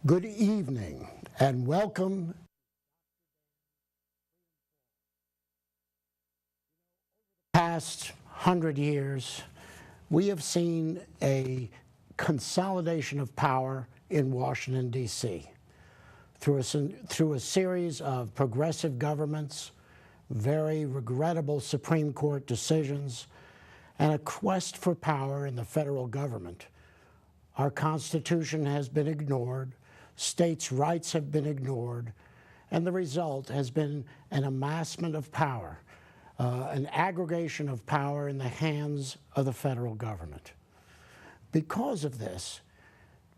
Good evening and welcome. Past 100 years, we have seen a consolidation of power in Washington, D.C. through a series of progressive governments, very regrettable Supreme Court decisions, and a quest for power in the federal government. Our Constitution has been ignored, states' rights have been ignored, and the result has been an amassment of power, an aggregation of power in the hands of the federal government. Because of this,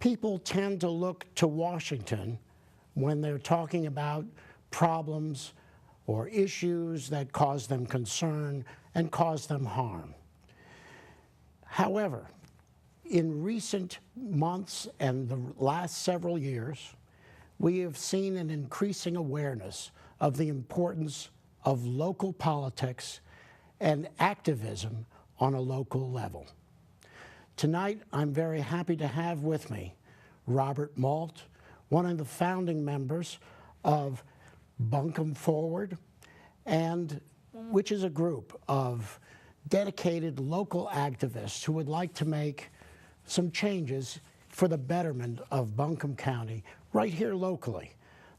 people tend to look to Washington when they're talking about problems or issues that cause them concern and cause them harm. However, in recent months and the last several years, we have seen an increasing awareness of the importance of local politics and activism on a local level. Tonight, I'm very happy to have with me Robert Malt, one of the founding members of Buncombe Forward, and which is a group of dedicated local activists who would like to make some changes for the betterment of Buncombe County right here locally.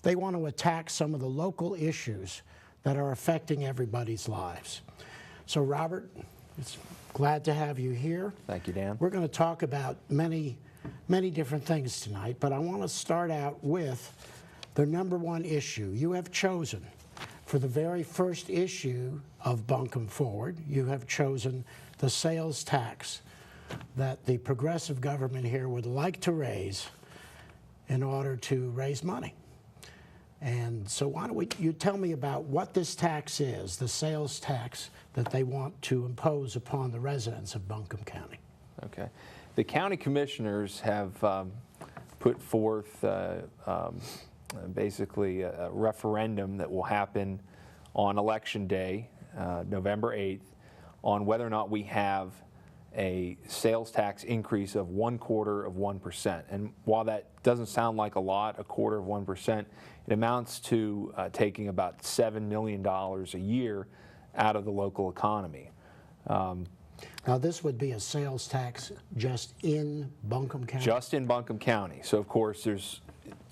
They want to attack some of the local issues that are affecting everybody's lives. So Robert, it's glad to have you here. Thank you, Dan. We're going to talk about many different things tonight, but I want to start out with the number one issue. You have chosen for the very first issue of Buncombe Forward, you have chosen the sales tax that the progressive government here would like to raise in order to raise money. And so why don't you tell me about what this tax is, the sales tax that they want to impose upon the residents of Buncombe County. Okay. The county commissioners have put forth basically a referendum that will happen on Election Day, November 8th, on whether or not we have a sales tax increase of 1/4%. And while that doesn't sound like a lot, 1/4%, it amounts to taking about $7 million a year out of the local economy. Now this would be a sales tax just in Buncombe County? Just in Buncombe County. So of course there's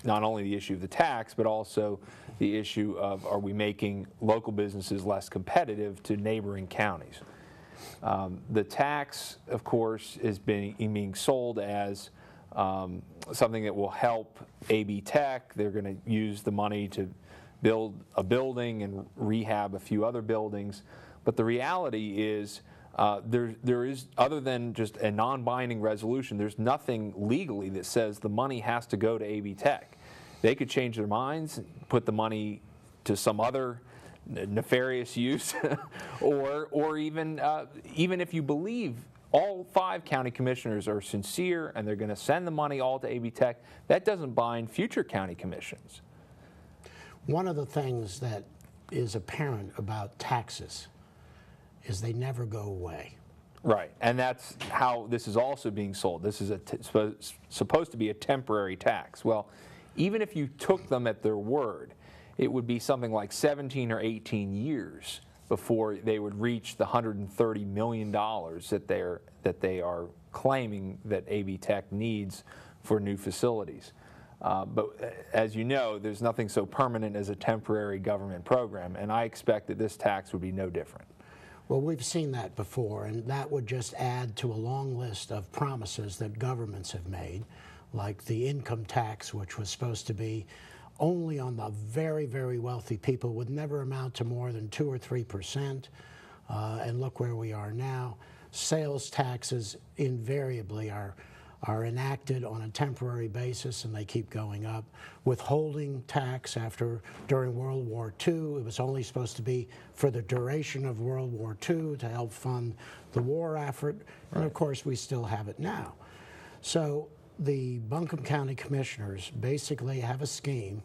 not only the issue of the tax, but also the issue of, are we making local businesses less competitive to neighboring counties? The tax, of course, is being sold as something that will help AB Tech. They're going to use the money to build a building and rehab a few other buildings. But the reality is there is, other than just a non-binding resolution, there's nothing legally that says the money has to go to AB Tech. They could change their minds, put the money to some other nefarious use, or even if you believe all 5 county commissioners are sincere and they're going to send the money all to AB Tech, that doesn't bind future county commissions. One of the things that is apparent about taxes is they never go away. Right, and that's how this is also being sold. This is supposed to be a temporary tax. Well, even if you took them at their word, it would be something like 17 or 18 years before they would reach the $130 million that they are claiming that AB Tech needs for new facilities. But as you know, there's nothing so permanent as a temporary government program, and I expect that this tax would be no different. Well, we've seen that before, and that would just add to a long list of promises that governments have made, like the income tax, which was supposed to be only on the very, very wealthy people, would never amount to more than 2 or 3%. And look where we are now. Sales taxes invariably are enacted on a temporary basis, and they keep going up. Withholding tax during World War II, it was only supposed to be for the duration of World War II to help fund the war effort, and of course we still have it now. So the Buncombe County Commissioners basically have a scheme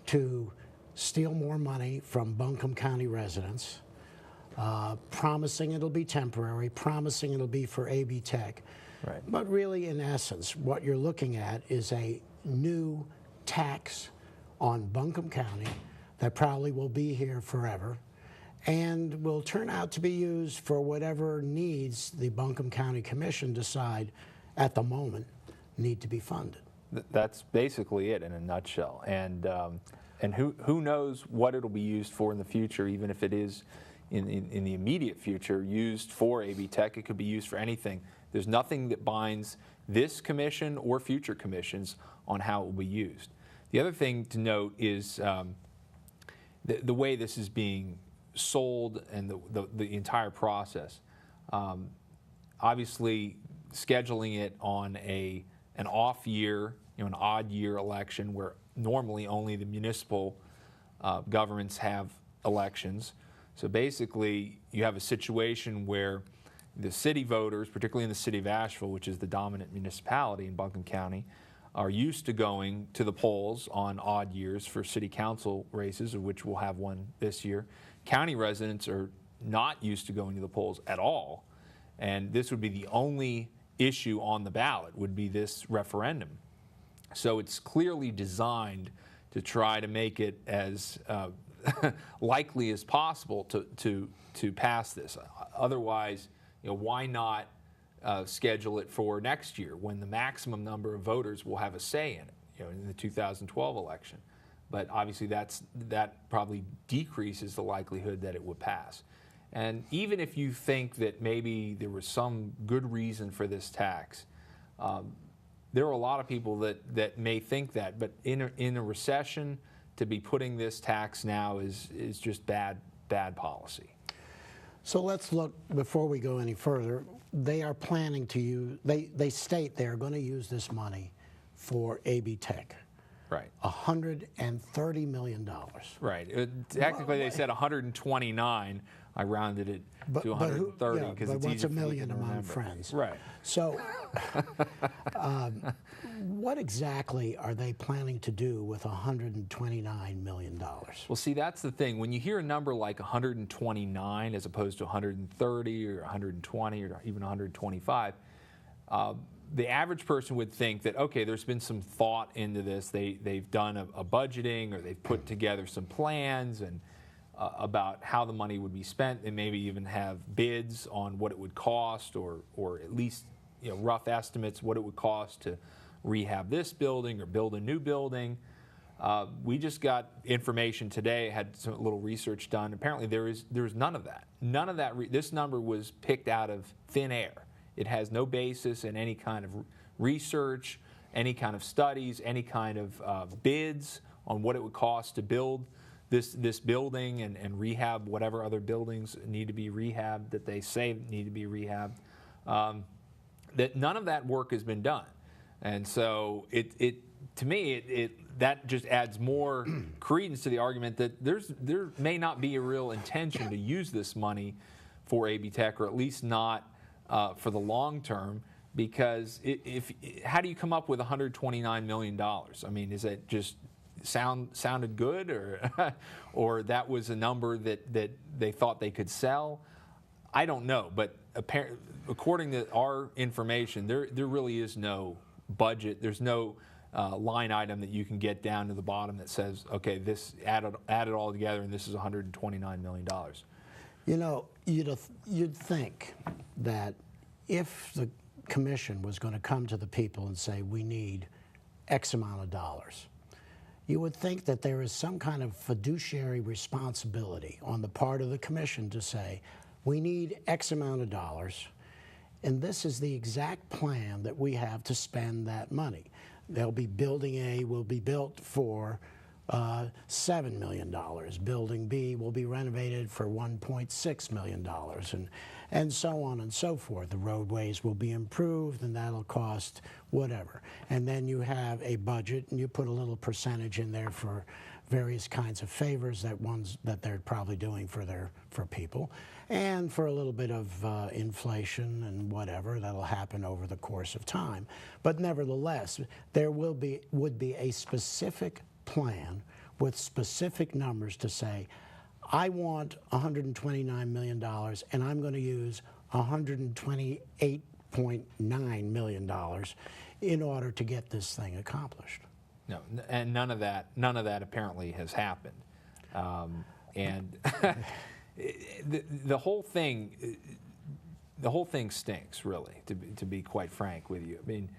to steal more money from Buncombe County residents, promising it'll be temporary, promising it'll be for AB Tech. Right. But really, in essence, what you're looking at is a new tax on Buncombe County that probably will be here forever and will turn out to be used for whatever needs the Buncombe County Commission decide at the moment need to be funded. That's basically it in a nutshell. And who knows what it'll be used for in the future, even if it is in the immediate future used for AB Tech. It could be used for anything. There's nothing that binds this commission or future commissions on how it will be used. The other thing to note is the way this is being sold and the entire process. Obviously, scheduling it on an off year, an odd year election where normally only the municipal governments have elections. So basically, you have a situation where the city voters, particularly in the city of Asheville, which is the dominant municipality in Buncombe County, are used to going to the polls on odd years for city council races, of which we'll have one this year. County residents are not used to going to the polls at all, and this would be the only issue on the ballot, would be this referendum. So it's clearly designed to try to make it as likely as possible to pass this. Otherwise, why not schedule it for next year when the maximum number of voters will have a say in it, in the 2012 election? But obviously that probably decreases the likelihood that it would pass. And even if you think that maybe there was some good reason for this tax, there are a lot of people that may think that, but in a recession, to be putting this tax now is just bad policy. So let's look, before we go any further, they are planning to use, they state they're going to use this money for AB Tech. Right. $130 million. Right. Technically, they said 129. I rounded it to 130 because it's what's easier a for million me to among remember. friends? Right. So what exactly are they planning to do with $129 million? Well, see, that's the thing. When you hear a number like 129 as opposed to 130 or 120 or even 125, the average person would think that, okay, there's been some thought into this. They've done a budgeting, or they've put together some plans and about how the money would be spent. They maybe even have bids on what it would cost, or at least rough estimates what it would cost to rehab this building or build a new building. We just got information today, had some little research done. Apparently there is none of that. None of that. This number was picked out of thin air. It has no basis in any kind of research, any kind of studies, any kind of bids on what it would cost to build this building and rehab whatever other buildings need to be rehabbed that they say need to be rehabbed. That none of that work has been done, and so to me that just adds more credence to the argument that there may not be a real intention to use this money for AB Tech, or at least not for the long term, because how do you come up with $129 million? I mean, is it just sounded good, or that was a number that they thought they could sell? I don't know, but according to our information, there really is no budget. There's no line item that you can get down to the bottom that says, okay, this add it all together and this is $129 million. You'd think that if the commission was going to come to the people and say, we need X amount of dollars, you would think that there is some kind of fiduciary responsibility on the part of the commission to say, we need X amount of dollars, and this is the exact plan that we have to spend that money. Building A will be built for $7 million. Building B will be renovated for $1.6 million, and so on and so forth. The roadways will be improved, and that'll cost whatever. And then you have a budget, and you put a little percentage in there for various kinds of favors that they're probably doing for people, and for a little bit of inflation and whatever that'll happen over the course of time. But nevertheless, there would be a specific plan with specific numbers to say, I want $129 million, and I'm going to use $128 $8.9 million in order to get this thing accomplished. No, and none of that apparently has happened. And the whole thing stinks, really, to be quite frank with you. I mean,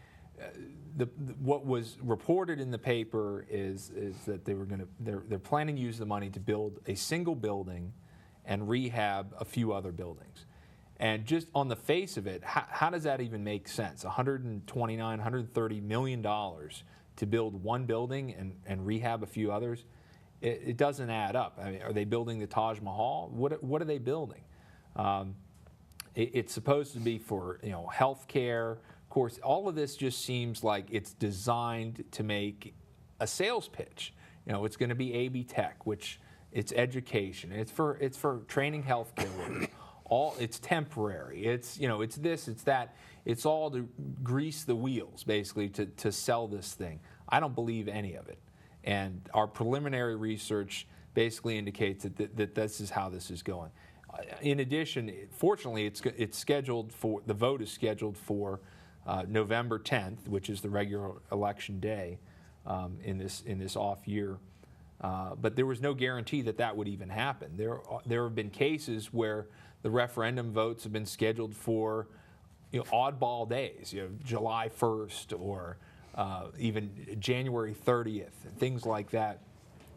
what was reported in the paper is that they're planning to use the money to build a single building and rehab a few other buildings. And just on the face of it, how does that even make sense? $130 million to build one building and rehab a few others? It doesn't add up. I mean, are they building the Taj Mahal? What are they building? It's supposed to be for health care. Of course, all of this just seems like it's designed to make a sales pitch. It's going to be AB Tech, which it's education. It's for training healthcare workers. It's temporary. It's this, it's that. It's all to grease the wheels, basically, to sell this thing. I don't believe any of it. And our preliminary research basically indicates that this is how this is going. In addition, fortunately, it's scheduled for, the vote is scheduled for November 10th, which is the regular election day in this off year. But there was no guarantee that would even happen. There have been cases where the referendum votes have been scheduled for oddball days, July 1st or even January 30th, and things like that,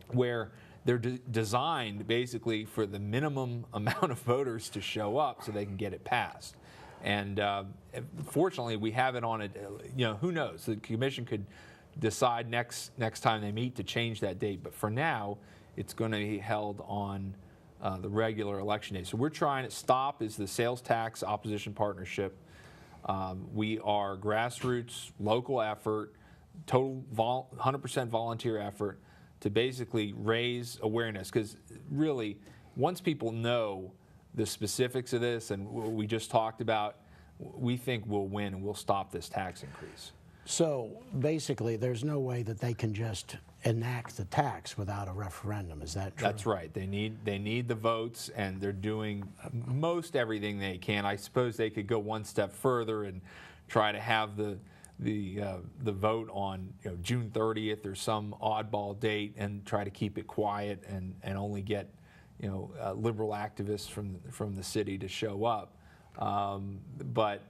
where they're designed basically for the minimum amount of voters to show up so they can get it passed. And fortunately, we have it on it. Who knows? The commission could decide next time they meet to change that date. But for now, it's going to be held on the regular election day. So we're trying to S.T.O.P is the Sales Tax Opposition Partnership. We are grassroots, local effort, total 100% volunteer effort to basically raise awareness. Because really, once people know the specifics of this and what we just talked about, we think we'll win and we'll stop this tax increase. So basically, there's no way that they can just enact the tax without a referendum. Is that true? That's right. They need the votes, and they're doing most everything they can. I suppose they could go one step further and try to have the vote on June 30th or some oddball date, and try to keep it quiet and only get liberal activists from the city to show up. But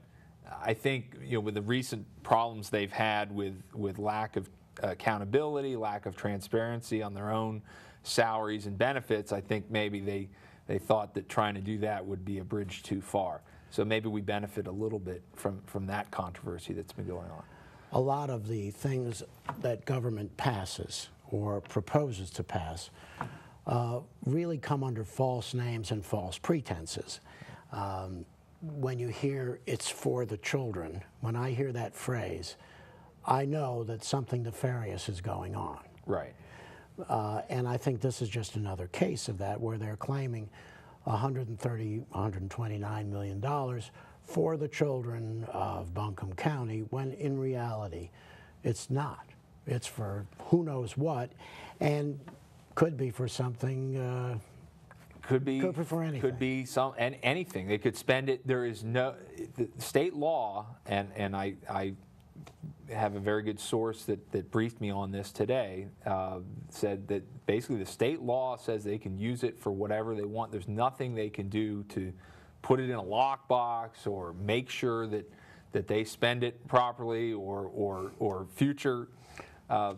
I think with the recent problems they've had with lack of accountability, lack of transparency on their own salaries and benefits, I think maybe they thought that trying to do that would be a bridge too far. So maybe we benefit a little bit from that controversy that's been going on. A lot of the things that government passes or proposes to pass really come under false names and false pretenses. When you hear it's for the children, when I hear that phrase, I know that something nefarious is going on. Right. And I think this is just another case of that, where they're claiming $129 million for the children of Buncombe County, when in reality, it's not. It's for who knows what, and could be for something. Could be for anything. Could be anything. They could spend it. There is no state law, and I have a very good source that briefed me on this today, said that basically the state law says they can use it for whatever they want. There's nothing they can do to put it in a lockbox or make sure that they spend it properly, or future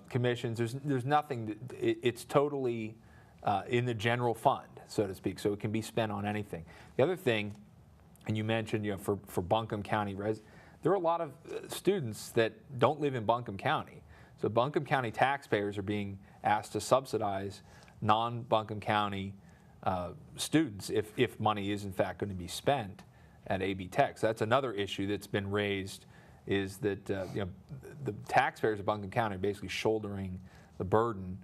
commissions. There's nothing. It's totally in the general fund, so to speak, so it can be spent on anything. The other thing, and you mentioned, for Buncombe County there are a lot of students that don't live in Buncombe County. So Buncombe County taxpayers are being asked to subsidize non-Buncombe County students if money is in fact going to be spent at AB Tech. So that's another issue that's been raised, is that the taxpayers of Buncombe County are basically shouldering the burden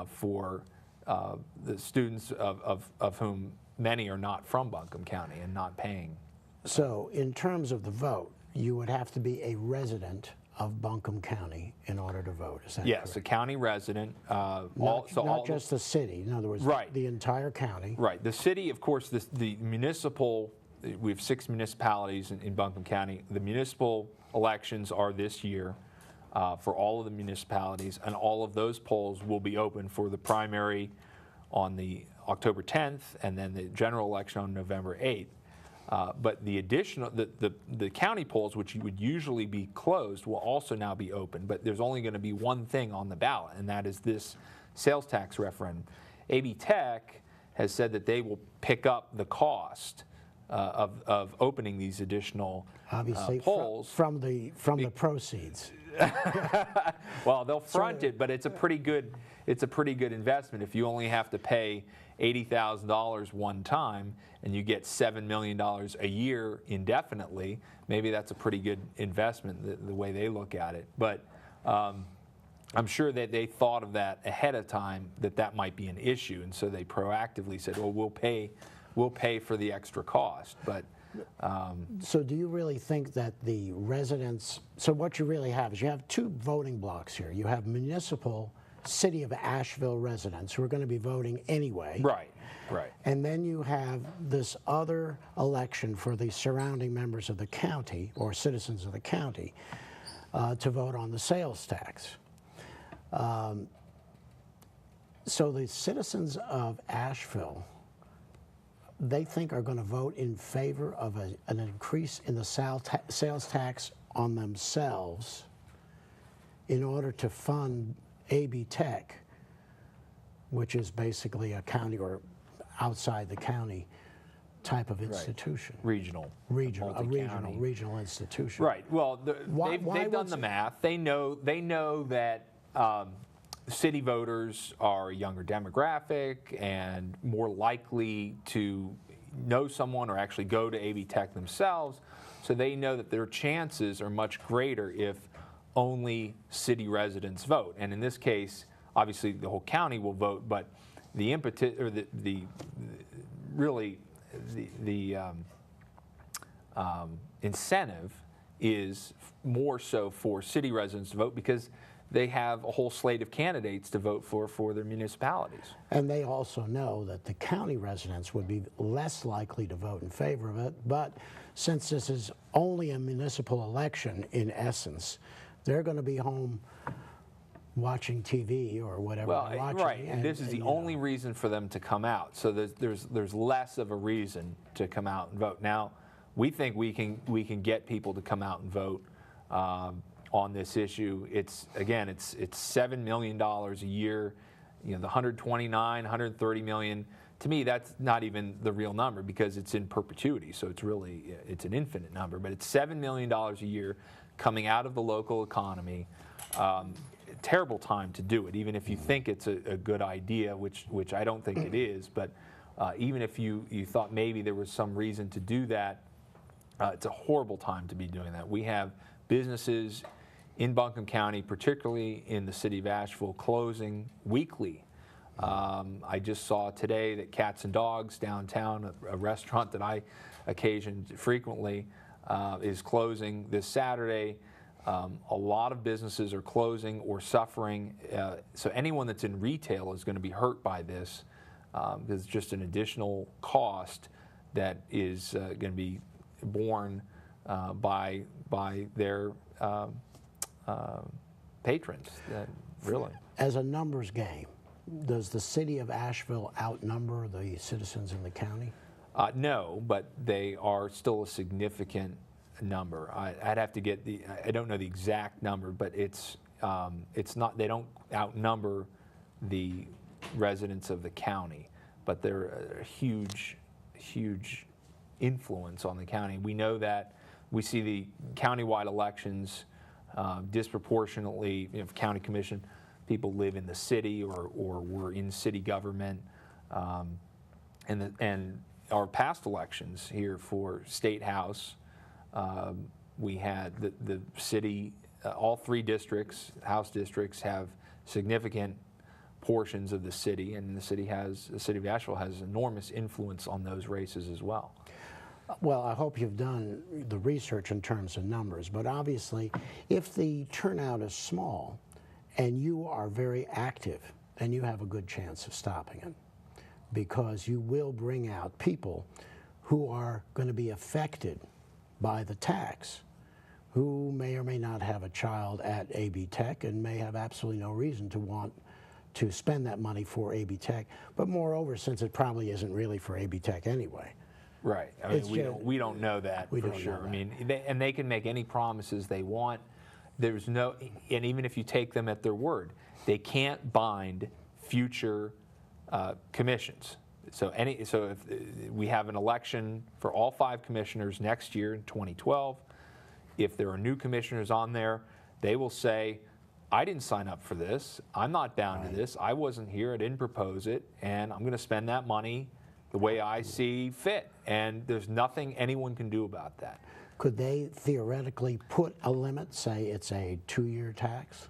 for the students of whom many are not from Buncombe County and not paying. So in terms of the vote, you would have to be a resident of Buncombe County in order to vote. Is that yes, correct? a county resident. Not just the city. In other words, right. The entire county. Right. The city, of course, the municipal we have 6 municipalities in Buncombe County. The municipal elections are this year for all of the municipalities, and all of those polls will be open for the primary on the October 10th, and then the general election on November 8th. But the additional, the county polls, which would usually be closed, will also now be open. But there's only going to be one thing on the ballot, and that is this sales tax referendum. AB Tech has said that they will pick up the cost of opening these additional Obviously, polls from the proceeds. Well, they'll front it, but it's a pretty good investment. If you only have to pay $80,000 one time and you get $7 million a year indefinitely, maybe that's a pretty good investment, the way they look at it. But I'm sure that they thought of that ahead of time, that might be an issue, and so they proactively said, well, we'll pay for the extra cost. But so do you really think that the residents, so what you really have is you have two voting blocks here. You have municipal city of Asheville residents who are going to be voting anyway. Right. And then you have this other election for the surrounding members of the county or citizens of the county to vote on the sales tax. So the citizens of Asheville, they think are going to vote in favor of an increase in the sales tax on themselves in order to fund AB Tech, which is basically a county or outside the county type of institution. Regional institution. Right. Well, they've done the math. They know that city voters are a younger demographic and more likely to know someone or actually go to AB Tech themselves. So they know that their chances are much greater if only city residents vote. And in this case, obviously the whole county will vote, but the impetus or the incentive is more so for city residents to vote because they have a whole slate of candidates to vote for their municipalities. And they also know that the county residents would be less likely to vote in favor of it, but since this is only a municipal election in essence, they're going to be home watching TV or whatever they're watching. Right, and this is the only reason for them to come out. So there's less of a reason to come out and vote. Now, we think we can get people to come out and vote on this issue. It's $7 million a year. You know, the 130 million. To me, that's not even the real number because it's in perpetuity. So it's an infinite number. But it's $7 million a year coming out of the local economy. Terrible time to do it, even if you think it's a good idea, which I don't think it is. But even if you thought maybe there was some reason to do that, it's a horrible time to be doing that. We have businesses in Buncombe County, particularly in the city of Asheville, closing weekly. I just saw today that Cats and Dogs downtown, a restaurant that I occasion frequently, is closing this Saturday. A lot of businesses are closing or suffering. So anyone that's in retail is going to be hurt by this because it's just an additional cost that is going to be borne by their patrons, really. As a numbers game, does the city of Asheville outnumber the citizens in the county? No, but they are still a significant number. I'd have to get I don't know the exact number, but it's not, they don't outnumber the residents of the county, but they're a huge influence on the county. We know that we see the countywide elections disproportionately, county commission, people live in the city or were in city government. And our past elections here for State House, we had the city, all three districts, House districts, have significant portions of the city, and the city of Asheville has enormous influence on those races as well. Well, I hope you've done the research in terms of numbers, but obviously, if the turnout is small and you are very active, then you have a good chance of stopping it, because you will bring out people who are going to be affected by the tax, who may or may not have a child at AB Tech and may have absolutely no reason to want to spend that money for AB Tech. But moreover, since it probably isn't really for AB Tech anyway. Right. I mean, we don't know that for sure. I mean, they can make any promises they want. There's no, and even if you take them at their word, they can't bind future commissions. So if we have an election for all 5 commissioners next year in 2012, if there are new commissioners on there, they will say, I didn't sign up for this. I'm not bound to this. I wasn't here. I didn't propose it, and I'm going to spend that money the way I see fit. And there's nothing anyone can do about that. Could they theoretically put a limit, say it's a 2-year tax?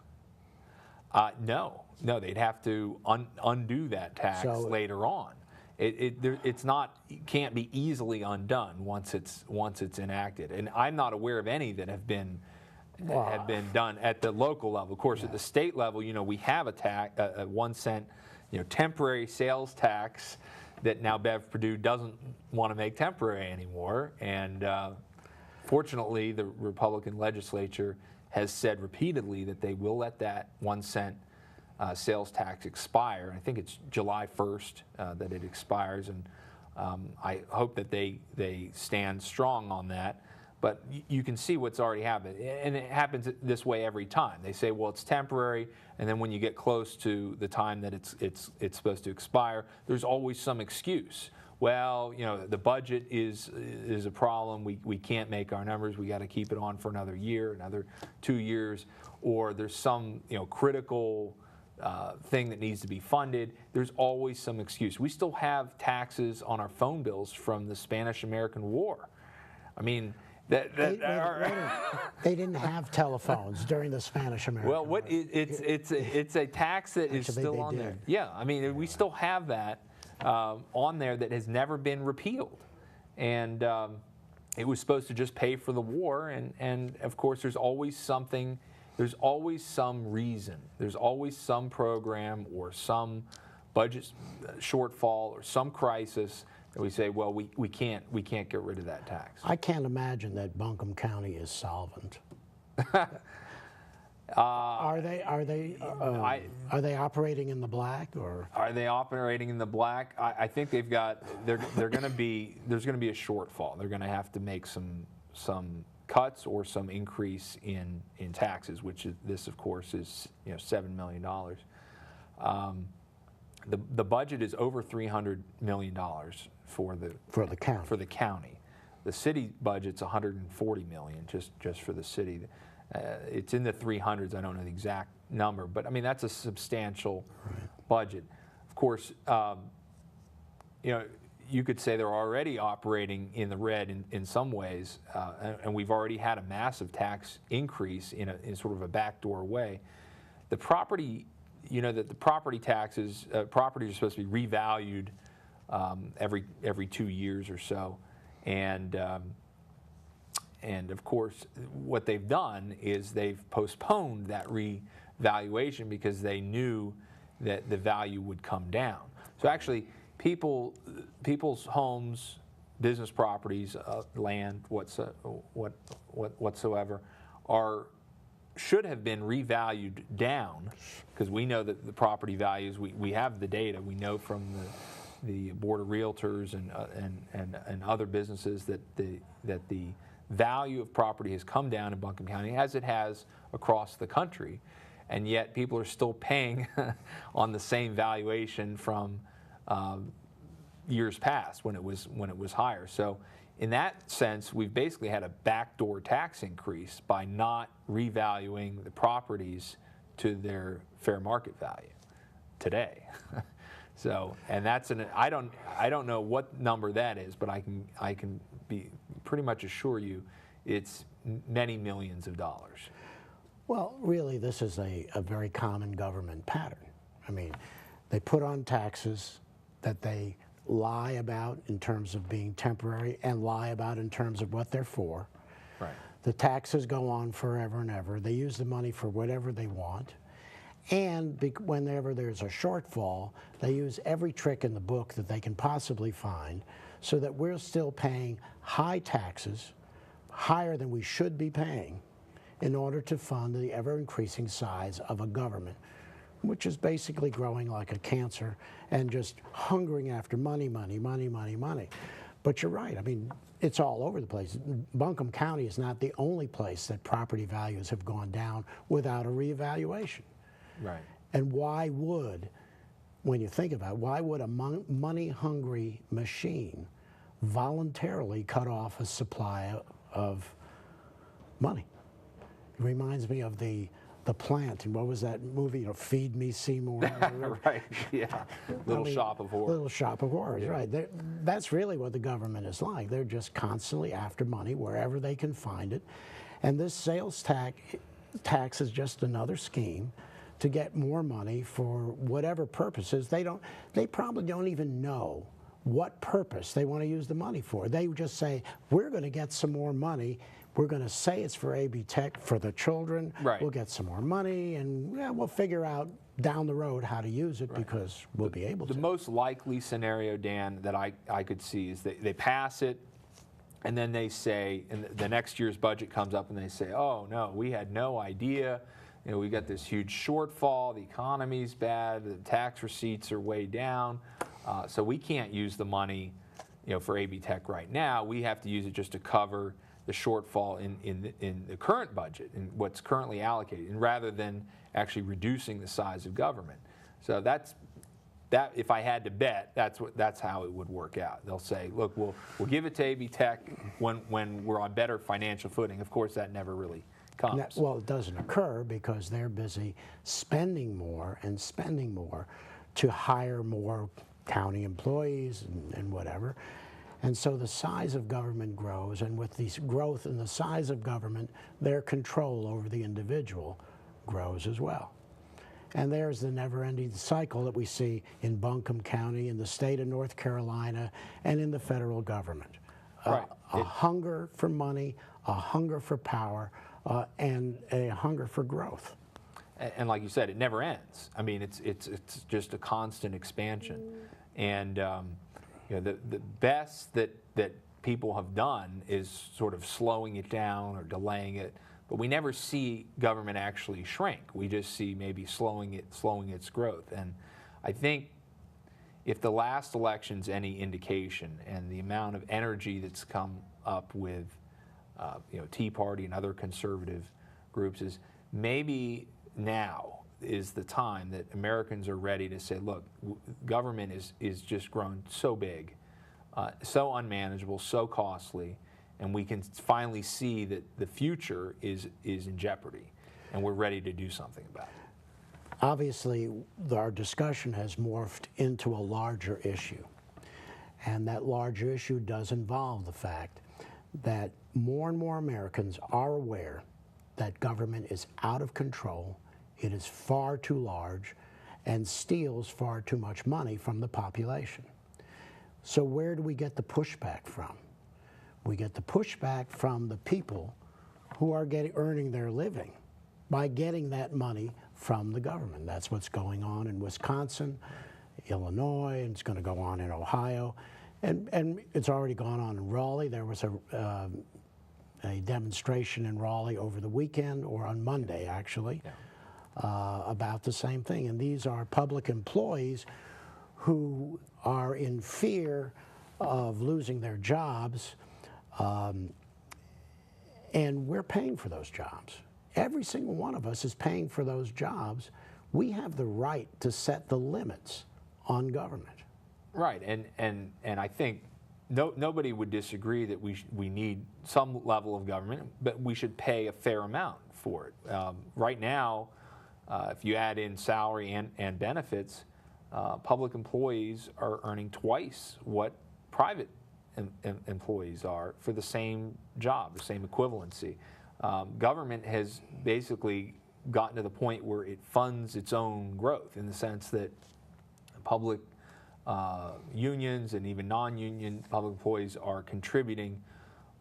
No, they'd have to undo that tax later on. It's not, can't be easily undone once it's enacted. And I'm not aware of any that have been done at the local level. Of course, at the state level, we have a 1 cent, temporary sales tax that now Bev Perdue doesn't want to make temporary anymore. And fortunately, the Republican legislature has said repeatedly that they will let that 1 cent sales tax expire. I think it's July 1st that it expires, and I hope that they stand strong on that. But you can see what's already happened, and it happens this way every time. They say, well, it's temporary, and then when you get close to the time that it's supposed to expire, there's always some excuse. Well, the budget is a problem. We can't make our numbers. We got to keep it on for another year, another 2 years, or there's some critical thing that needs to be funded. There's always some excuse. We still have taxes on our phone bills from the Spanish-American War. I mean, they didn't have telephones during the Spanish-American War. Well, it's a tax that is still on there. Yeah, I mean, we still have that on there that has never been repealed, and it was supposed to just pay for the war. And of course, there's always something. There's always some reason. There's always some program or some budget shortfall or some crisis that we say, well, we can't get rid of that tax. I can't imagine that Buncombe County is solvent. Are they operating in the black, or are they operating in the black? I think they've got. There's going to be a shortfall. They're going to have to make some cuts or some increase in taxes, which this of course is $7 million. The budget is over $300 million for the county. The city budget's $140 million just for the city. It's in the 300s. I don't know the exact number, but I mean that's a substantial budget. Of course, you could say they're already operating in the red in some ways, and we've already had a massive tax increase in sort of a backdoor way. The property, that the property taxes, properties are supposed to be revalued every 2 years or so, and of course, what they've done is they've postponed that revaluation because they knew that the value would come down. So actually, people's homes, business properties, land, whatsoever, should have been revalued down, because we know that the property values. We have the data. We know from the Board of Realtors and other businesses that the value of property has come down in Buncombe County, as it has across the country, and yet people are still paying on the same valuation from years past when it was higher. So in that sense, we've basically had a backdoor tax increase by not revaluing the properties to their fair market value today. So, and that's I don't know what number that is, but I can be pretty much assure you it's many millions of dollars. Well, really, this is a very common government pattern. I mean, they put on taxes that they lie about in terms of being temporary and lie about in terms of what they're for. Right. The taxes go on forever and ever. They use the money for whatever they want. And whenever there's a shortfall, they use every trick in the book that they can possibly find so that we're still paying high taxes, higher than we should be paying, in order to fund the ever-increasing size of a government, which is basically growing like a cancer and just hungering after money, money, money, money, money. But you're right. I mean, it's all over the place. Buncombe County is not the only place that property values have gone down without a reevaluation. Right. And why would, when you think about it, why would a money-hungry machine voluntarily cut off a supply of money? It reminds me of the Plant, and what was that movie? You know, Feed Me, Seymour. Right. Yeah. Little Shop of Horrors. Little Shop of Horrors. Yeah. Right. That's really what the government is like. They're just constantly after money wherever they can find it, and this sales tax is just another scheme to get more money for whatever purposes. They probably don't even know what purpose they want to use the money for. They just say, we're going to get some more money. We're going to say it's for AB Tech, for the children. Right. We'll get some more money, and we'll figure out down the road how to use it, because we'll be able to. The most likely scenario, Dan, that I could see is they pass it, and then they say, and the next year's budget comes up, and they say, oh, no, we had no idea. You know, we got this huge shortfall. The economy's bad. The tax receipts are way down. So we can't use the money, you know, for AB Tech right now. We have to use it just to cover the shortfall in the current budget and what's currently allocated, and rather than actually reducing the size of government. So that if I had to bet, that's how it would work out. They'll say, look, we'll give it to AB Tech when we're on better financial footing. Of course, that never really comes. Well, it doesn't occur because they're busy spending more and spending more to hire more county employees and whatever. And so the size of government grows, and with this growth in the size of government, their control over the individual grows as well. And there's the never-ending cycle that we see in Buncombe County, in the state of North Carolina, and in the federal government. Right. A hunger for money, a hunger for power, and a hunger for growth. And like you said, it never ends. I mean, it's just a constant expansion. And you know, the best that people have done is sort of slowing it down or delaying it, but we never see government actually shrink. We just see maybe slowing its growth. And I think if the last election's any indication, and the amount of energy that's come up with you know, Tea Party and other conservative groups, is maybe now is the time that Americans are ready to say, look, government is just grown so big, so unmanageable, so costly, and we can finally see that the future is in jeopardy, and we're ready to do something about it. Obviously, our discussion has morphed into a larger issue, and that larger issue does involve the fact that more and more Americans are aware that government is out of control. It is far too large and steals far too much money from the population. So where do we get the pushback from? We get the pushback from the people who are earning their living by getting that money from the government. That's what's going on in Wisconsin, Illinois, and it's going to go on in Ohio. And it's already gone on in Raleigh. There was a demonstration in Raleigh over the weekend, or on Monday, actually. Yeah. About the same thing. And these are public employees who are in fear of losing their jobs, and we're paying for those jobs. Every single one of us is paying for those jobs. We have the right to set the limits on government. Right, and I think nobody would disagree that we need some level of government, but we should pay a fair amount for it. Right now, if you add in salary and benefits, public employees are earning twice what private employees are for the same job, the same equivalency. Government has basically gotten to the point where it funds its own growth, in the sense that public unions and even non-union public employees are contributing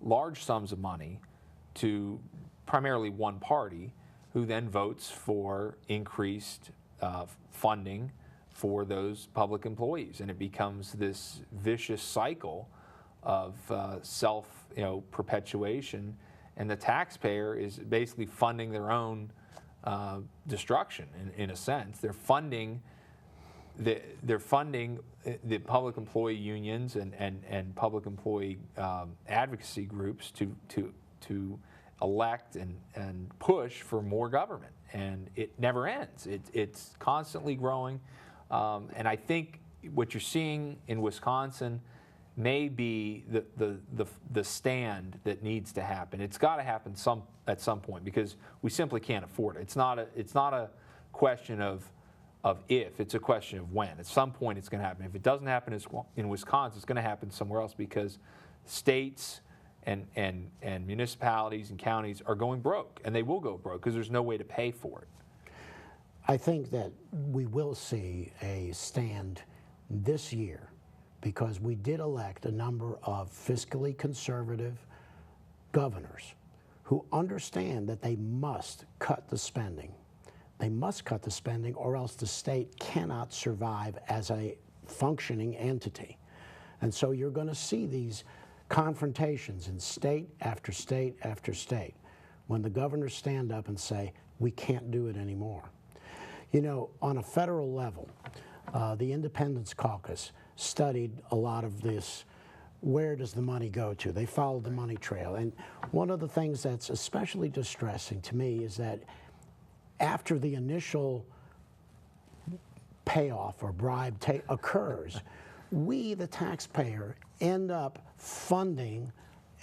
large sums of money to primarily one party, who then votes for increased funding for those public employees. And it becomes this vicious cycle self, perpetuation, and the taxpayer is basically funding their own destruction in a sense. They're funding the public employee unions and public employee advocacy groups to elect and push for more government, and it never ends. It's constantly growing, and I think what you're seeing in Wisconsin may be the stand that needs to happen. It's got to happen at some point, because we simply can't afford it. It's not a question of if, it's a question of when. At some point it's going to happen. If it doesn't happen in Wisconsin, it's going to happen somewhere else, because states and municipalities and counties are going broke, and they will go broke because there's no way to pay for it. I think that we will see a stand this year, because we did elect a number of fiscally conservative governors who understand that they must cut the spending. They must cut the spending, or else the state cannot survive as a functioning entity. And so you're going to see these confrontations in state after state after state when the governors stand up and say, we can't do it anymore. On a federal level, the Independence Caucus studied a lot of this. Where does the money go to? They followed the money trail. And one of the things that's especially distressing to me is that after the initial payoff or bribe occurs, we, the taxpayer, end up funding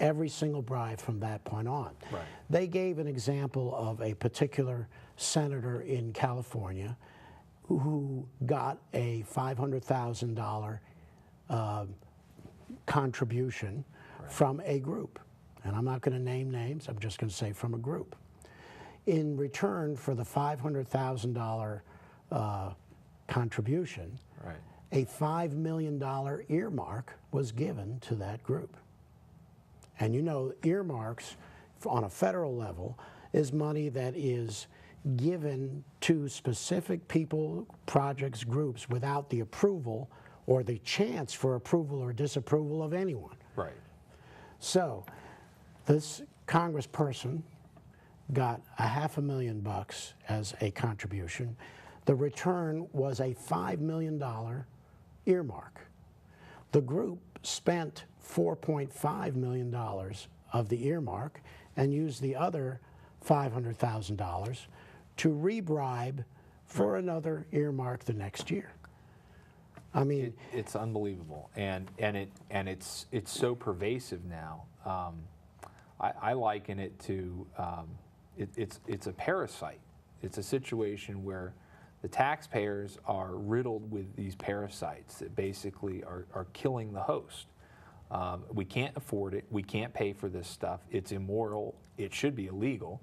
every single bribe from that point on. Right. They gave an example of a particular senator in California who got a $500,000 contribution from a group. And I'm not going to name names, I'm just going to say from a group. In return for the $500,000 contribution, a $5 million earmark was given to that group. And earmarks on a federal level is money that is given to specific people, projects, groups without the approval or the chance for approval or disapproval of anyone. Right. So this congressperson got $500,000 as a contribution. The return was a $5 million earmark. The group spent $4.5 million of the earmark and used the other $500,000 to rebribe for another earmark the next year. I mean, it's unbelievable, and it's so pervasive now. I liken it to it's a parasite. It's a situation where the taxpayers are riddled with these parasites that basically are killing the host. We can't afford it. We can't pay for this stuff. It's immoral. It should be illegal.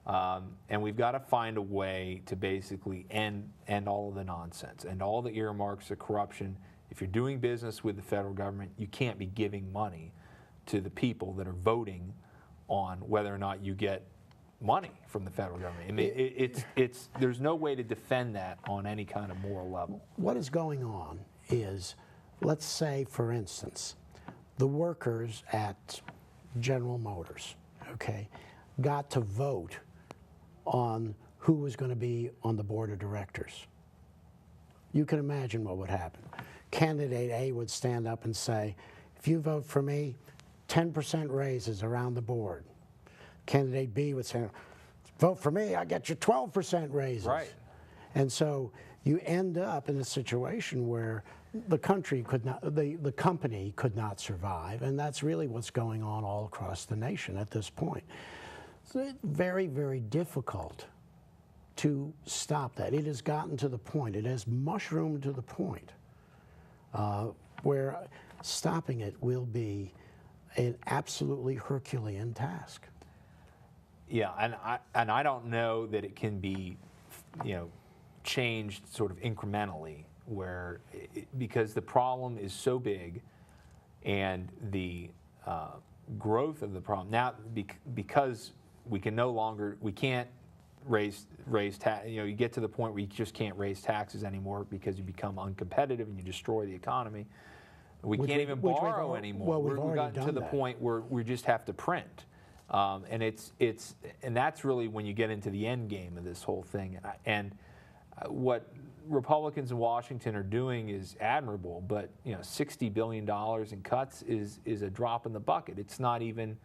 And we've got to find a way to basically end all of the nonsense and all the earmarks, the corruption. If you're doing business with the federal government, you can't be giving money to the people that are voting on whether or not you get money from the federal government. I mean, there's no way to defend that on any kind of moral level. What is going on is, let's say, for instance, the workers at General Motors, got to vote on who was going to be on the board of directors. You can imagine what would happen. Candidate A would stand up and say, if you vote for me, 10% raises around the board. Candidate B would say, vote for me, I get you 12% raises. Right. And so you end up in a situation where the country could not, the company could not survive, and that's really what's going on all across the nation at this point. So it's very, very difficult to stop that. It has gotten to the point, it has mushroomed to the point where stopping it will be an absolutely Herculean task. Yeah, and I don't know that it can be, changed sort of incrementally, because the problem is so big, and the growth of the problem now, because we can't raise tax. You get to the point where you just can't raise taxes anymore because you become uncompetitive and you destroy the economy. We can't even borrow anymore. Well, we've We've already gotten to done the that. point where we just have to print, and that's really when you get into the end game of this whole thing. And what Republicans in Washington are doing is admirable, but $60 billion in cuts is a drop in the bucket. It's not even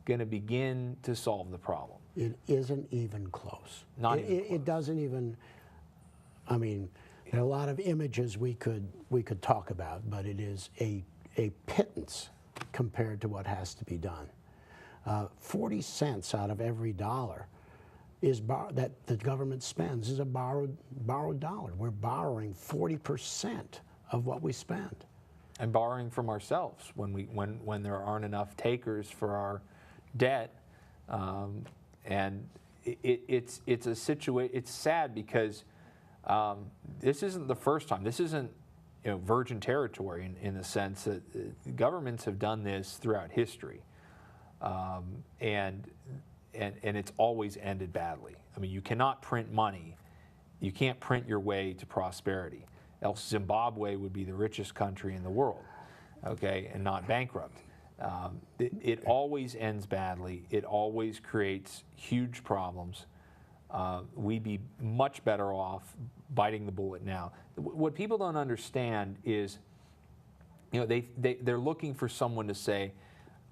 going to begin to solve the problem. It isn't even close. Not even close. It doesn't even. I mean, there are a lot of images we could talk about, but it is a pittance compared to what has to be done. 40 cents out of every dollar that the government spends is a borrowed dollar. We're borrowing 40% of what we spend, and borrowing from ourselves when there aren't enough takers for our debt, and it's a situation. It's sad because this isn't the first time. This isn't virgin territory in the sense that governments have done this throughout history, and it's always ended badly. I mean, you cannot print money. You can't print your way to prosperity. Else Zimbabwe would be the richest country in the world, okay, and not bankrupt. It always ends badly. It always creates huge problems. We'd be much better off biting the bullet now. What people don't understand is, they're looking for someone to say,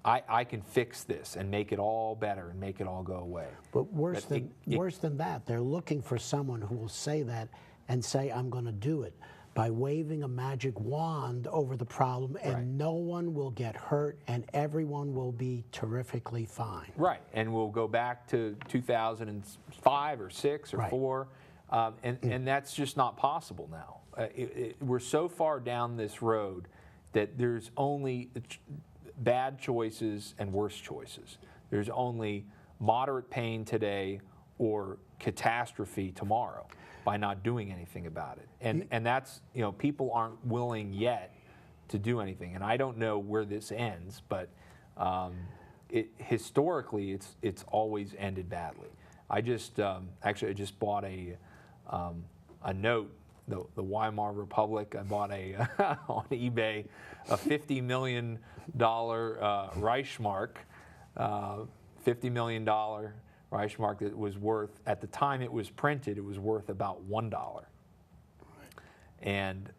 I can fix this and make it all better and make it all go away. But worse than that, they're looking for someone who will say that and say, I'm going to do it by waving a magic wand over the problem, and Right. no one will get hurt and everyone will be terrifically fine. Right, and we'll go back to 2005 or 6 or Right. 4, and that's just not possible now. We're so far down this road that there's only bad choices and worse choices. There's only moderate pain today or catastrophe tomorrow by not doing anything about it. And that's, people aren't willing yet to do anything. And I don't know where this ends, but historically it's always ended badly. I just actually I just bought a note, the Weimar Republic. I bought on eBay a $50 million Reichsmark, $50 million Reichsmark that was worth, at the time it was printed, it was worth about $1. Right. And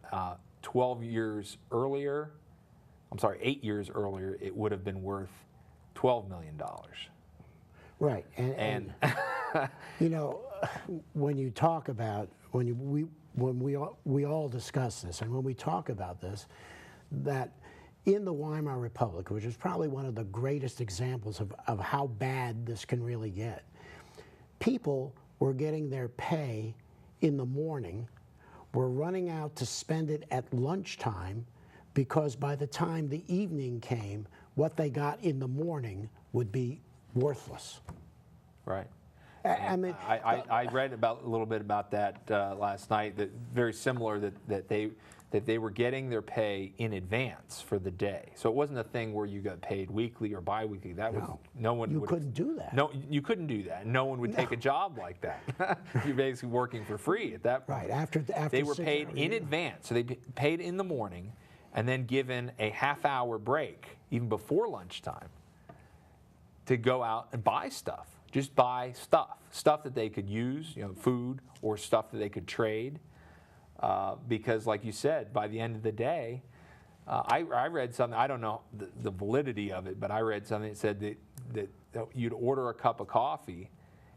8 years earlier, it would have been worth $12 million. Right, and when you talk about when we all discuss this, and when we talk about this, that in the Weimar Republic, which is probably one of the greatest examples of how bad this can really get, people were getting their pay in the morning, were running out to spend it at lunchtime, because by the time the evening came, what they got in the morning would be worthless. Right. I mean, I read a little bit about that last night. That very similar, that they were getting their pay in advance for the day. So it wasn't a thing where you got paid weekly or biweekly. That was no one. You couldn't do that. No, you couldn't do that. No one would take a job like that. You're basically working for free at that point. Right. After they were paid in advance, so they paid in the morning, and then given a half-hour break even before lunchtime to go out and buy stuff. Just buy stuff that they could use, food, or stuff that they could trade. Because, like you said, by the end of the day, I read something, I don't know the validity of it, but I read something that said that you'd order a cup of coffee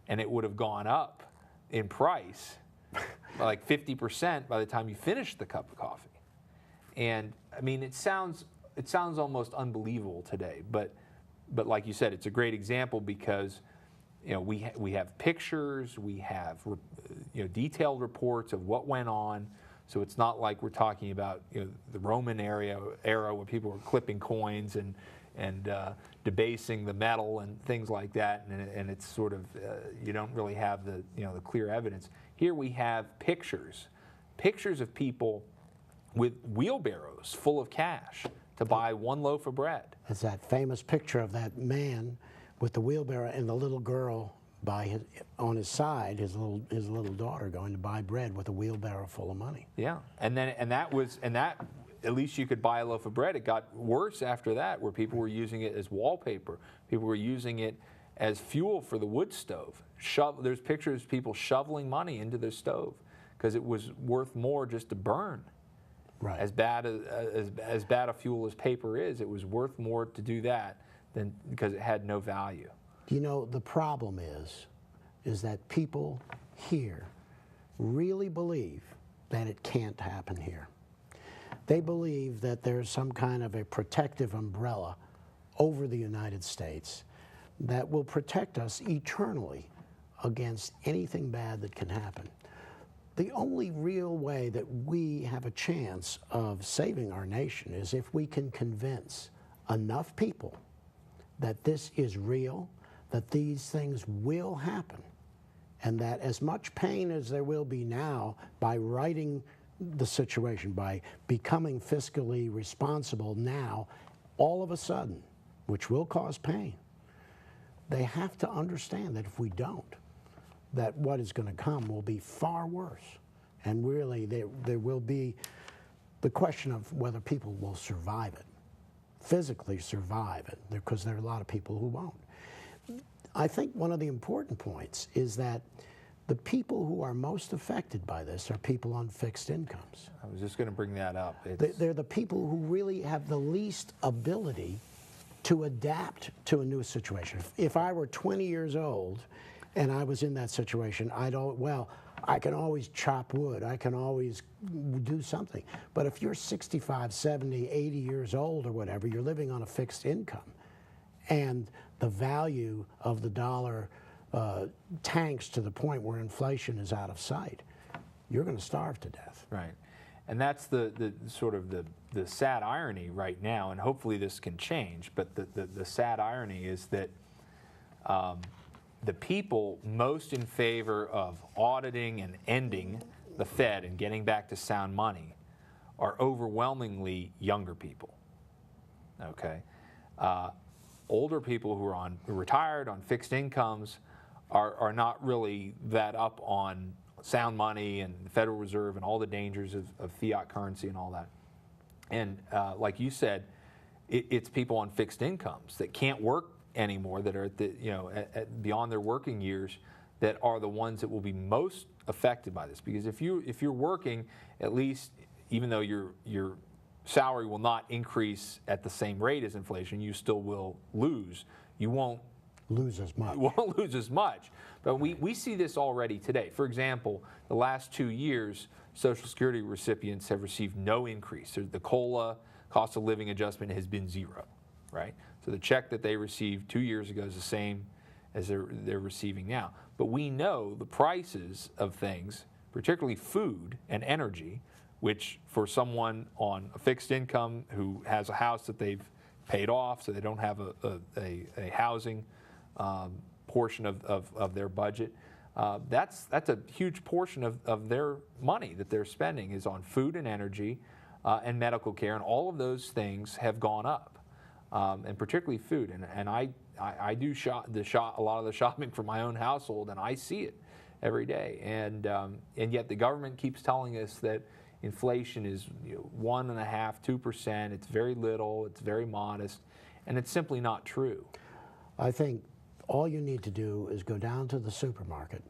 and it would have gone up in price by like 50% by the time you finished the cup of coffee. And, I mean, it sounds almost unbelievable today, but like you said, it's a great example because we have pictures, we have detailed reports of what went on. So it's not like we're talking about the Roman era where people were clipping coins and debasing the metal and things like that, and it's sort of you don't really have the the clear evidence. Here we have pictures of people with wheelbarrows full of cash to buy one loaf of bread. It's that famous picture of that man with the wheelbarrow and the little girl on his side, his little daughter going to buy bread with a wheelbarrow full of money. Yeah, and that at least you could buy a loaf of bread. It got worse after that, where people were using it as wallpaper. People were using it as fuel for the wood stove. There's pictures of people shoveling money into their stove because it was worth more just to burn. Right. As bad a fuel as paper is, it was worth more to do that than because it had no value. You know, the problem is that people here really believe that it can't happen here. They believe that there's some kind of a protective umbrella over the United States that will protect us eternally against anything bad that can happen. The only real way that we have a chance of saving our nation is if we can convince enough people that this is real, that these things will happen, and that as much pain as there will be now by righting the situation, by becoming fiscally responsible now, all of a sudden, which will cause pain, they have to understand that if we don't, that what is going to come will be far worse. And really, there will be the question of whether people will survive it, physically survive it, because there are a lot of people who won't. I think one of the important points is that the people who are most affected by this are people on fixed incomes. I was just going to bring that up. They're the people who really have the least ability to adapt to a new situation. If I were 20 years old and I was in that situation, I can always chop wood, I can always do something. But if you're 65, 70, 80 years old or whatever, you're living on a fixed income, and the value of the dollar tanks to the point where inflation is out of sight, you're going to starve to death. Right. And that's the sort of the sad irony right now, and hopefully this can change, but the sad irony is that the people most in favor of auditing and ending the Fed and getting back to sound money are overwhelmingly younger people. Okay? Older people who are retired on fixed incomes are not really that up on sound money and the Federal Reserve and all the dangers of fiat currency and all that. And like you said, it's people on fixed incomes that can't work anymore, that are at the, beyond their working years, that are the ones that will be most affected by this. Because if you're working, at least, even though your salary will not increase at the same rate as inflation, you still will lose. You won't lose as much. Won't lose as much. But we see this already today. For example, the last 2 years, Social Security recipients have received no increase. The COLA, cost of living adjustment, has been zero, right? So the check that they received 2 years ago is the same as they're receiving now. But we know the prices of things, particularly food and energy, which for someone on a fixed income who has a house that they've paid off, so they don't have a housing portion of their budget, that's a huge portion of their money that they're spending is on food and energy and medical care, and all of those things have gone up, and particularly food. And I do a lot of the shopping for my own household, and I see it every day. And yet the government keeps telling us that inflation is 1.5%, 2%. It's very little. It's very modest, and it's simply not true. I think all you need to do is go down to the supermarket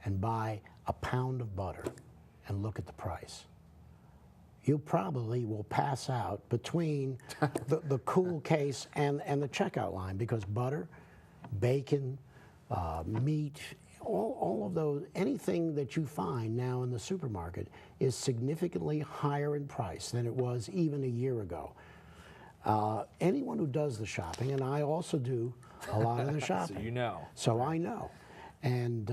and buy a pound of butter and look at the price. You probably will pass out between the cool case and the checkout line, because butter, bacon, meat, all of those, anything that you find now in the supermarket is significantly higher in price than it was even a year ago. Anyone who does the shopping, and I also do a lot of the shopping. So you know. So I know. And,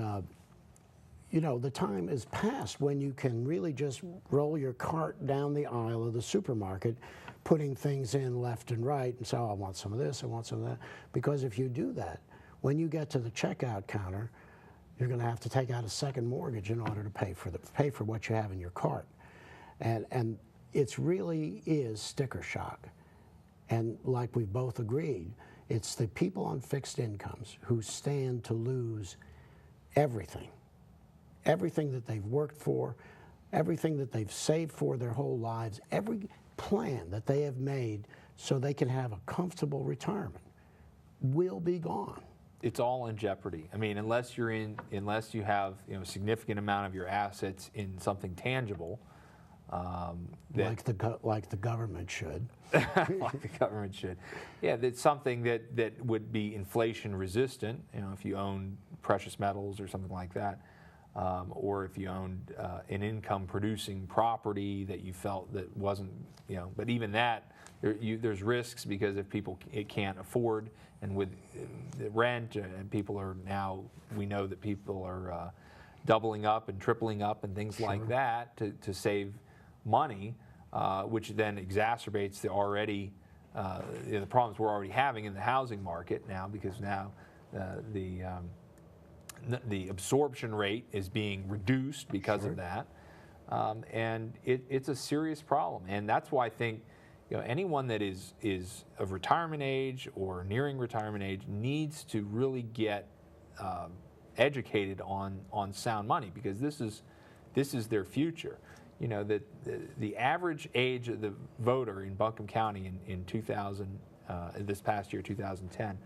the time is past when you can really just roll your cart down the aisle of the supermarket, putting things in left and right, and say, oh, I want some of this, I want some of that. Because if you do that, when you get to the checkout counter, you're going to have to take out a second mortgage in order to pay for what you have in your cart. And it really is sticker shock. And like we've both agreed, it's the people on fixed incomes who stand to lose everything. Everything that they've worked for, everything that they've saved for their whole lives, plan that they have made so they can have a comfortable retirement will be gone. It's all in jeopardy. I mean, unless you have a significant amount of your assets in something tangible, like the government should. like the government should. Yeah, that's something that would be inflation resistant. If you own precious metals or something like that, or if you owned an income producing property that you felt that wasn't, but even that, there's risks because if people can't afford, and with the rent, and people are now, we know that people are doubling up and tripling up and things like that to save money, which then exacerbates the already the problems we're already having in the housing market now, because now the absorption rate is being reduced because of that, and it's a serious problem. And that's why I think anyone that is of retirement age or nearing retirement age needs to really get educated on sound money, because this is their future. That the average age of the voter in Buncombe County in 2000, this past year, 2010,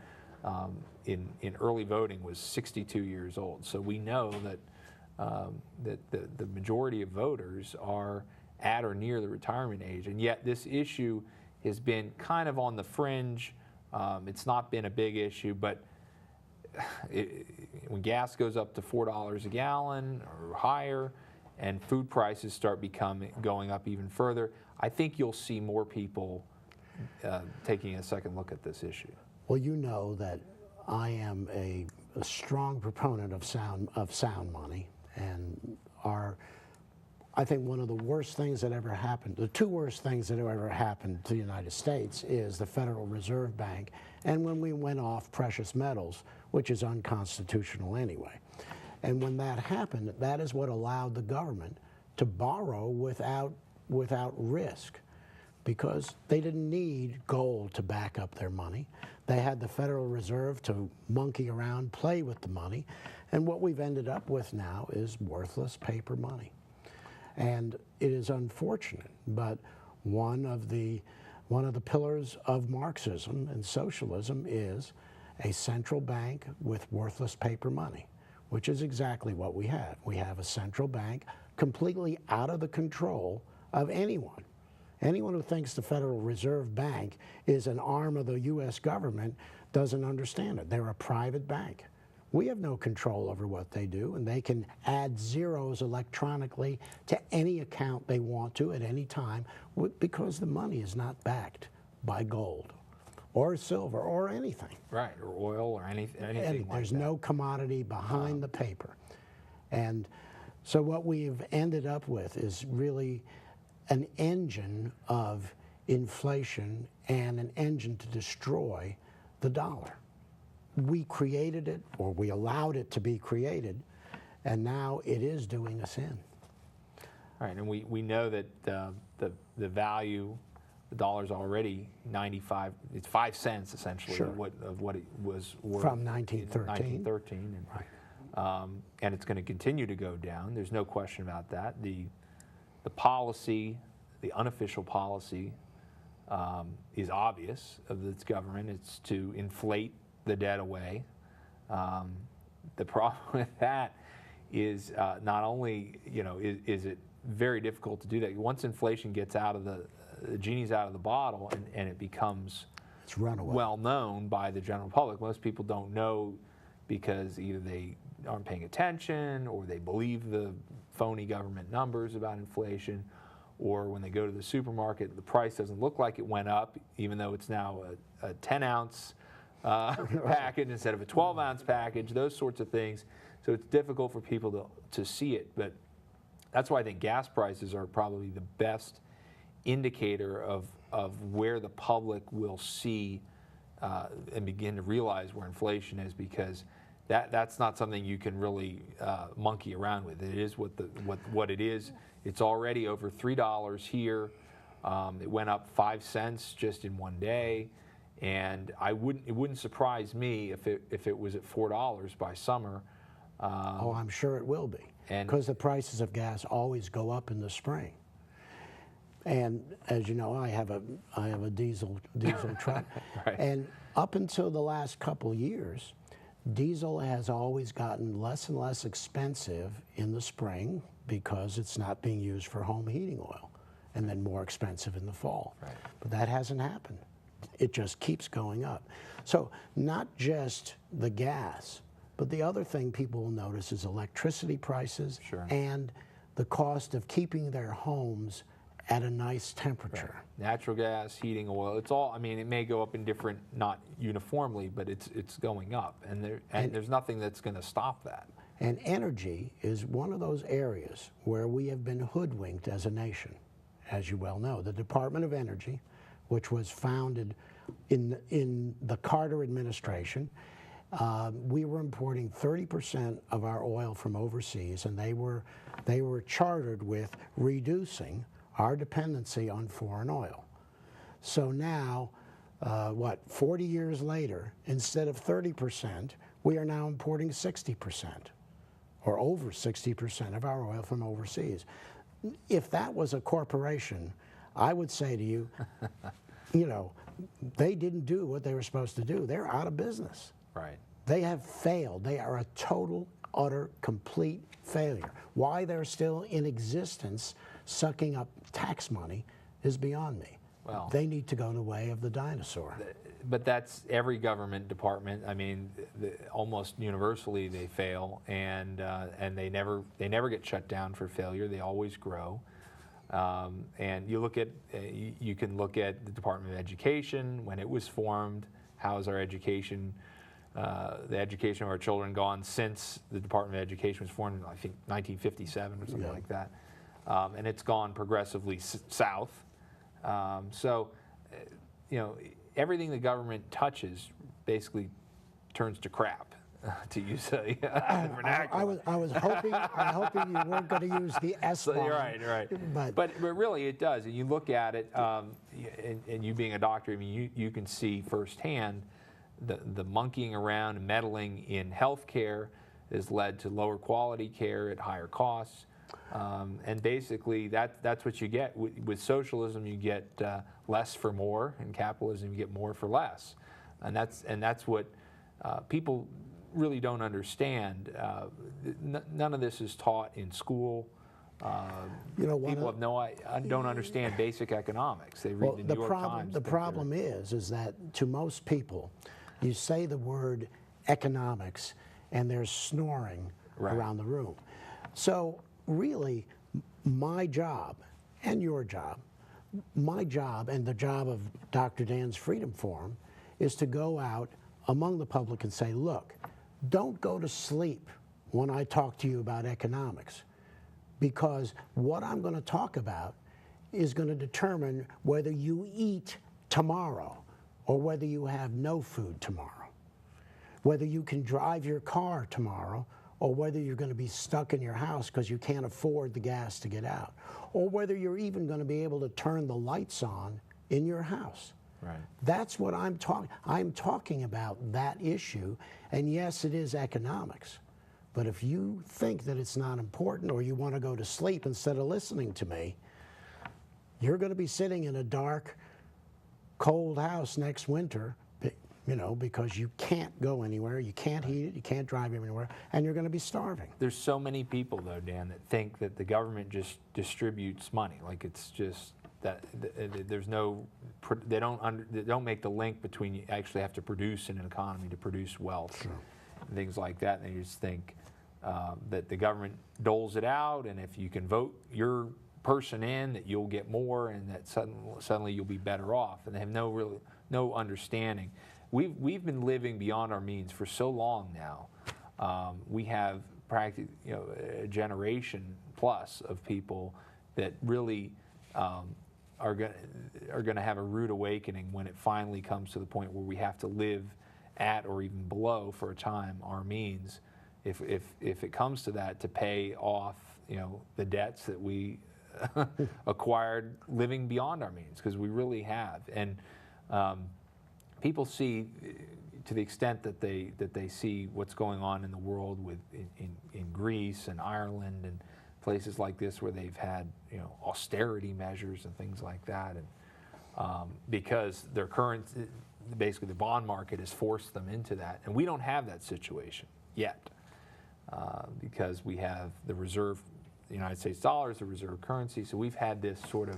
in early voting was 62 years old. So we know that the majority of voters are at or near the retirement age, and yet this issue has been kind of on the fringe. It's not been a big issue, but when gas goes up to $4 a gallon or higher, and food prices start going up even further, I think you'll see more people taking a second look at this issue. Well, you know that I am a strong proponent of sound money, and I think one of the worst things that ever happened, the two worst things that ever happened to the United States, is the Federal Reserve Bank, and when we went off precious metals, which is unconstitutional anyway. And when that happened, that is what allowed the government to borrow without risk, because they didn't need gold to back up their money. They had the Federal Reserve to monkey around, play with the money, and what we've ended up with now is worthless paper money. And it is unfortunate, but one of the pillars of Marxism and socialism is a central bank with worthless paper money, which is exactly what we have. We have a central bank completely out of the control of anyone. Anyone who thinks the Federal Reserve Bank is an arm of the U.S. government doesn't understand it. They're a private bank. We have no control over what they do, and they can add zeros electronically to any account they want to at any time, because the money is not backed by gold or silver or anything. Right, or oil or anything like that. There's no commodity behind the paper. And so what we've ended up with is really an engine of inflation and an engine to destroy the dollar. We created it, or we allowed it to be created, and now it is doing us in. All right, and we know that the value, the dollar's already 95. It's 5 cents essentially of what it was worth from 1913. 1913, and, right. And it's going to continue to go down. There's no question about that. The policy, the unofficial policy, is obvious of this government. It's to inflate the debt away. The problem with that is not only is it very difficult to do that. Once inflation gets out of the genie's out of the bottle, and it becomes well known by the general public. Most people don't know because either they aren't paying attention, or they believe the phony government numbers about inflation, or when they go to the supermarket, the price doesn't look like it went up, even though it's now a 10-ounce package instead of a 12-ounce package, those sorts of things. So it's difficult for people to see it. But that's why I think gas prices are probably the best indicator of where the public will see and begin to realize where inflation is, because that's not something you can really monkey around with. It is what it is. It's already over $3 here. It went up 5 cents just in one day. And it wouldn't surprise me if it was at $4 by summer. Oh, I'm sure it will be, because the prices of gas always go up in the spring. And as you know, I have a diesel truck. Right. And up until the last couple years, diesel has always gotten less and less expensive in the spring because it's not being used for home heating oil, and then more expensive in the fall. Right. But that hasn't happened. It just keeps going up. So not just the gas, but the other thing people will notice is electricity prices Sure. and the cost of keeping their homes at a nice temperature. Right. Natural gas, heating oil, it's all, I mean, it may go up in different, not uniformly, but it's going up. And there's nothing that's going to stop that. And energy is one of those areas where we have been hoodwinked as a nation. As you well know, the Department of Energy, which was founded in the Carter administration, we were importing 30% of our oil from overseas, and they were chartered with reducing our dependency on foreign oil. So now, 40 years later, instead of 30%, we are now importing 60%, or over 60% of our oil from overseas. If that was a corporation, I would say to you, you know, they didn't do what they were supposed to do. They're out of business. Right. They have failed. They are a total, utter, complete failure. Why they're still in existence, sucking up tax money, is beyond me. Well, they need to go the way of the dinosaur. But that's every government department. I mean, almost universally they fail, and they never get shut down for failure. They always grow. And you look at you can look at the Department of Education when it was formed. How is our education, the education of our children, gone since the Department of Education was formed in, I think, 1957 or something like that? And it's gone progressively south. So, you know, everything the government touches basically turns to crap, to use the vernacular. I was hoping you weren't going to use the S-bomb. So you're right. But really it does. And you look at it, and you being a doctor, I mean, you can see firsthand the monkeying around and meddling in healthcare has led to lower quality care at higher costs. And basically, that's what you get. With socialism, you get less for more, and capitalism, you get more for less. And that's what people really don't understand. None of this is taught in school. People don't understand basic economics. They read the New York Times. The problem is that to most people, you say the word economics, and there's snoring around the room. So really, my job and your job, my job and the job of Dr. Dan's Freedom Forum is to go out among the public and say, look, don't go to sleep when I talk to you about economics, because what I'm going to talk about is going to determine whether you eat tomorrow or whether you have no food tomorrow, whether you can drive your car tomorrow or whether you're going to be stuck in your house because you can't afford the gas to get out, or whether you're even going to be able to turn the lights on in your house. Right. That's what I'm talking. I'm talking about that issue, and yes, it is economics. But if you think that it's not important, or you want to go to sleep instead of listening to me, you're going to be sitting in a dark, cold house next winter, you know, because you can't go anywhere, you can't heat it, you can't drive anywhere, and you're going to be starving. There's so many people, though, Dan, that think that the government just distributes money. Like it's just that there's no, they don't make the link between you actually have to produce in an economy to produce wealth, and things like that. And they just think that the government doles it out, and if you can vote your person in, that you'll get more, and that suddenly you'll be better off. And they have no understanding. We've been living beyond our means for so long now. We have practically, you know, a generation plus of people that really are going to have a rude awakening when it finally comes to the point where we have to live at or even below for a time our means, if it comes to that, to pay off, you know, the debts that we acquired living beyond our means, because we really have. And people see, to the extent that they see what's going on in the world in Greece and Ireland and places like this where they've had austerity measures and things like that, and because their current, basically the bond market has forced them into that, and we don't have that situation yet because we have the reserve, the United States dollar is the reserve currency, so we've had this sort of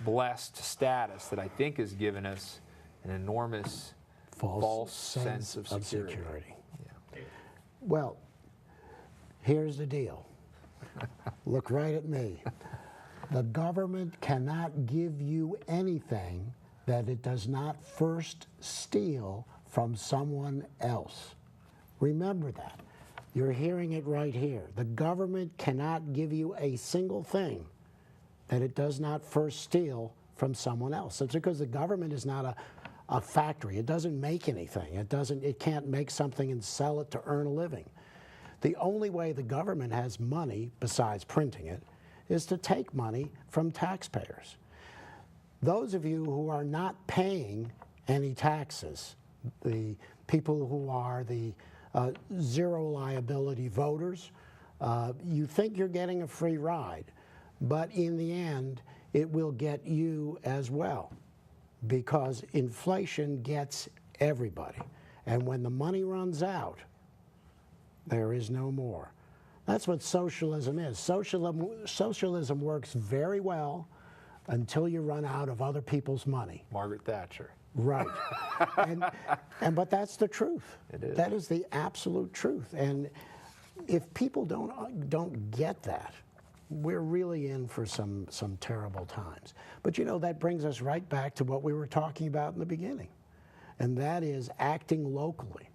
blessed status that I think has given us an enormous false sense of security. Yeah. Well, here's the deal. Look right at me. The government cannot give you anything that it does not first steal from someone else. Remember that. You're hearing it right here. The government cannot give you a single thing that it does not first steal from someone else. It's because the government is not a factory. It doesn't make anything. It can't make something and sell it to earn a living. The only way the government has money, besides printing it, is to take money from taxpayers. Those of you who are not paying any taxes, the people who are the zero liability voters, you think you're getting a free ride, but in the end, it will get you as well, because inflation gets everybody. And when the money runs out, there is no more. That's what socialism is. Socialism works very well until you run out of other people's money. Margaret Thatcher. Right. But that's the truth. It is. That is the absolute truth. And if people don't get that, we're really in for some terrible times. But that brings us right back to what we were talking about in the beginning, and that is acting locally.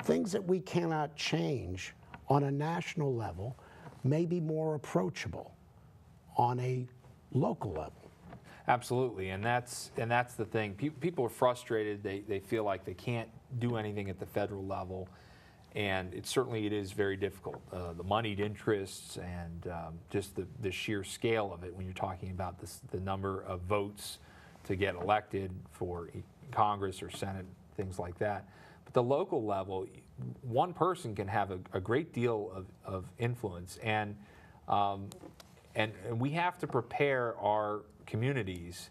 Things that we cannot change on a national level may be more approachable on a local level. Absolutely, and that's the thing. People are frustrated. They feel like they can't do anything at the federal level, and it is very difficult. The moneyed interests and just the sheer scale of it when you're talking about the number of votes to get elected for Congress or Senate, things like that. But the local level, one person can have a great deal of influence, and we have to prepare our communities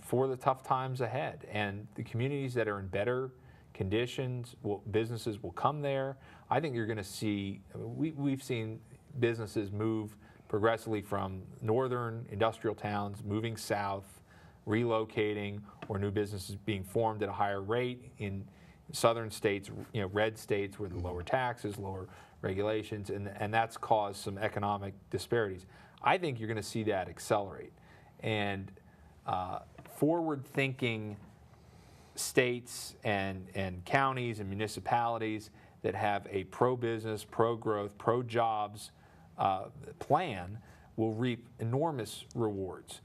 for the tough times ahead. And the communities that are in better conditions, businesses will come there. I think you're going to see, we've seen businesses move progressively from northern industrial towns, moving south, relocating, or new businesses being formed at a higher rate in southern states, red states with lower taxes, lower regulations, and that's caused some economic disparities. I think you're going to see that accelerate. And forward-thinking states and counties and municipalities that have a pro-business, pro-growth, pro-jobs plan will reap enormous rewards.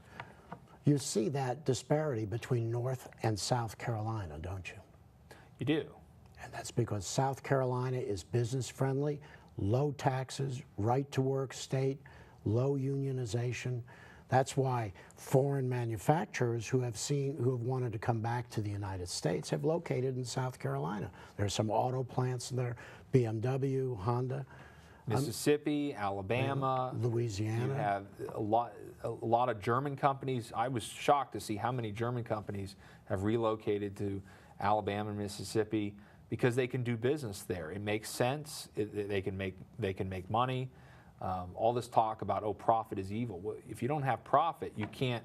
You see that disparity between North and South Carolina, don't you? You do. And that's because South Carolina is business-friendly, low taxes, right-to-work state, low unionization. That's why foreign manufacturers who have wanted to come back to the United States have located in South Carolina. There's some auto plants there, BMW, Honda. Mississippi, Alabama, Louisiana. You have a lot of German companies. I was shocked to see how many German companies have relocated to Alabama and Mississippi because they can do business there. It makes sense. They can make money. All this talk about profit is evil. Well, if you don't have profit, you can't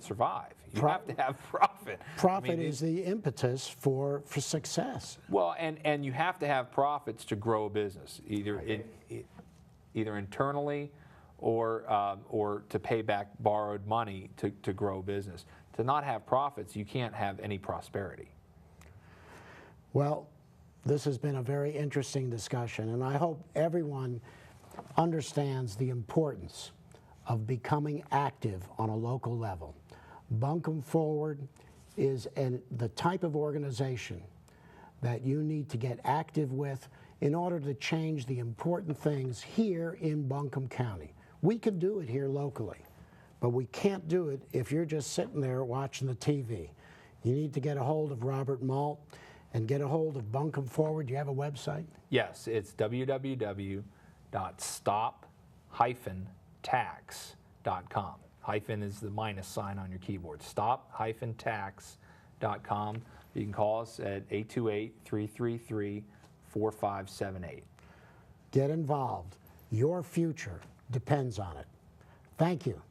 survive. You have to have profit. Profit is the impetus for success. Well, and you have to have profits to grow a business, either internally or to pay back borrowed money to grow a business. To not have profits, you can't have any prosperity. Well, this has been a very interesting discussion, and I hope everyone understands the importance of becoming active on a local level. Buncombe Forward is the type of organization that you need to get active with in order to change the important things here in Buncombe County. We can do it here locally, but we can't do it if you're just sitting there watching the TV. You need to get a hold of Robert Malt and get a hold of Buncombe Forward. Do you have a website? Yes, it's www.stop-to stop-tax.com. Hyphen is the minus sign on your keyboard. Stop-tax.com. You can call us at 828-333-4578. Get involved. Your future depends on it. Thank you.